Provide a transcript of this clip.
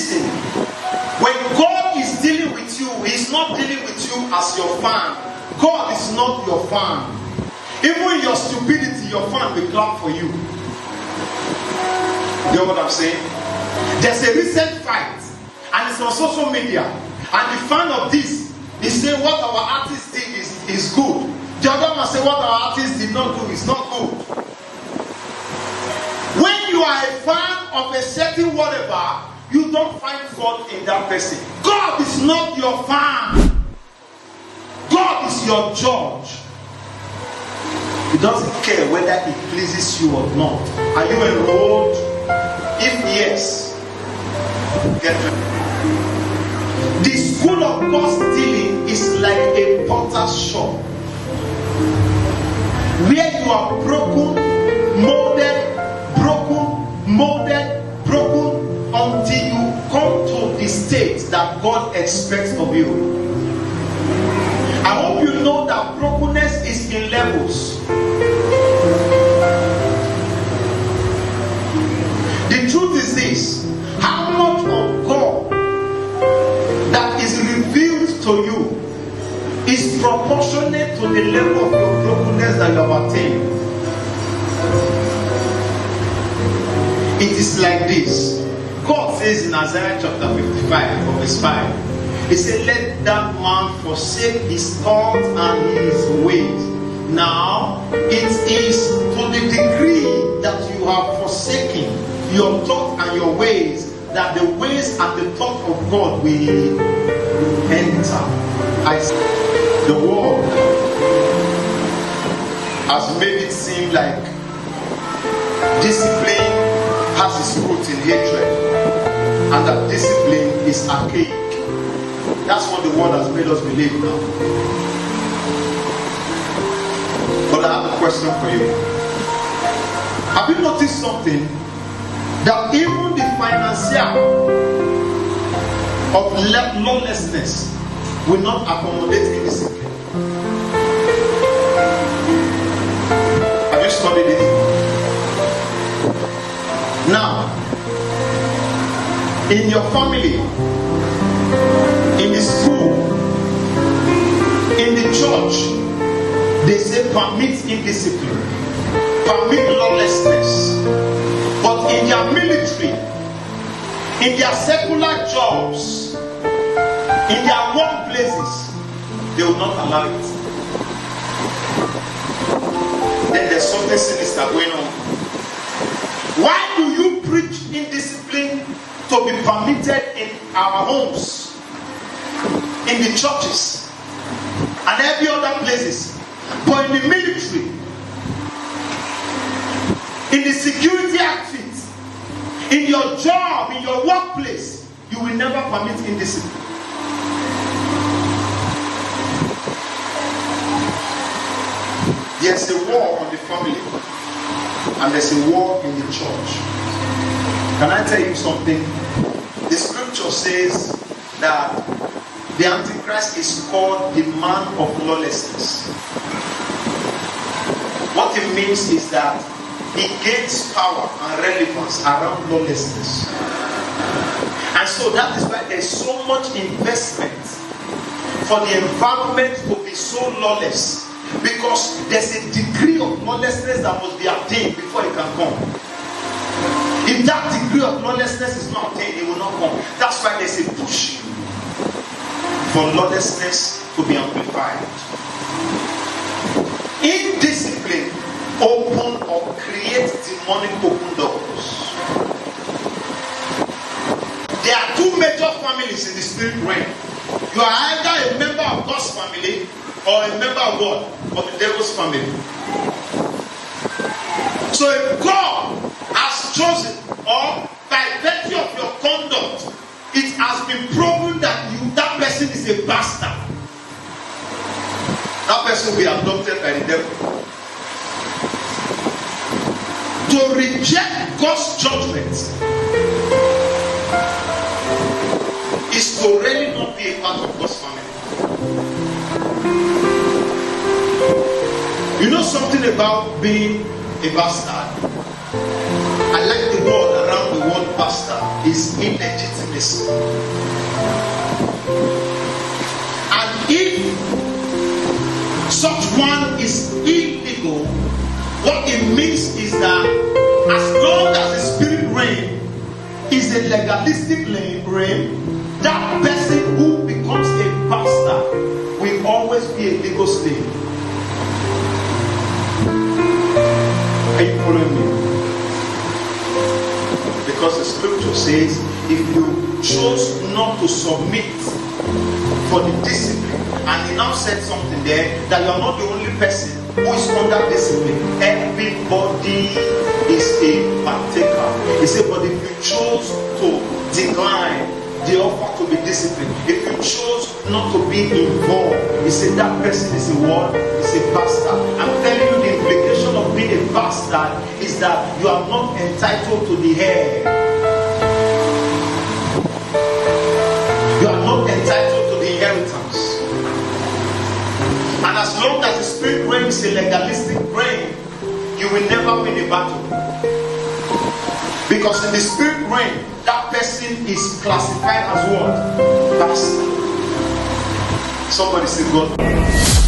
Listen, when God is dealing with you, He's not dealing with you as your fan. God is not your fan. Even in your stupidity, your fan will clap for you. You know what I'm saying? There's a recent fight, and it's on social media, and the fan of this is saying what our artist did is good. The other one say what our artist did not do is not good. When you are a fan of a certain whatever, you don't find fault in that person. God is not your fan. God is your judge. He doesn't care whether it pleases you or not. Are you enrolled? If yes, get ready. The school of God's dealing is like a potter's shop, where you are broken, molded, until you come to the state that God expects of you. I hope you know that brokenness is in levels. The truth is this: how much of God that is revealed to you is proportionate to the level of your brokenness that you have attained. It is like this. God says in Isaiah chapter 55 verse 5, He said, let that man forsake his thoughts and his ways. Now, it is to the degree that you have forsaken your thoughts and your ways that the ways and the thought of God will enter. The world has made it seem like discipline has its root in hatred, and that discipline is archaic. That's what the world has made us believe now. But I have a question for you. Have you noticed something? That even the financier of lawlessness will not accommodate indiscipline. Have you studied it? Now, in your family, in the school, in the church, they say permit indiscipline, permit lawlessness. But in their military, in their secular jobs, in their workplaces, they will not allow it. Then there's something sinister going on. Why do you preach indiscipline to be permitted in our homes, in the churches, and every other places, but in the military, in the security outfit, in your job, in your workplace, you will never permit indiscipline? There's a war on the family, and there's a war in the church. Can I tell you something? The scripture says that the Antichrist is called the man of lawlessness. What it means is that he gains power and relevance around lawlessness. And so that is why there's so much investment for the environment to be so lawless. Because there's a degree of lawlessness that must be attained before it can come. If that degree of lawlessness is not attained, it will not come. That's why there's a push for lawlessness to be amplified. Indiscipline open or create demonic open doors. There are two major families in the spirit realm. You are either a member of God's family or a member of what? Of the devil's family. So if God has chosen, or by virtue of your conduct, it has been proven that that person is a bastard, that person will be adopted by the devil. To reject God's judgment is to really not be a part of God's family. You know something about being a bastard? I like the word around the word bastard. is illegitimacy. And if such one is illegal, what it means is that as long as the spirit reign is a legalistic reign, that person who becomes a pastor will always be a legal slave. Are you following me? Because the scripture says, if you chose not to submit for the discipline, and he now said something there that you are not the only person who is under discipline. Everybody is a partaker. He said, but if you chose to decline the offer to be disciplined, if you chose not to be involved, he said that person is a what? Is a bastard. I'm telling you, the implication of being a bastard is that you are not entitled to the heir. You are not entitled to the inheritance. And as long as the spirit reign is a legalistic reign, you will never win a battle. Because in the spirit reign, that person is classified as what? Bastard. Somebody say God.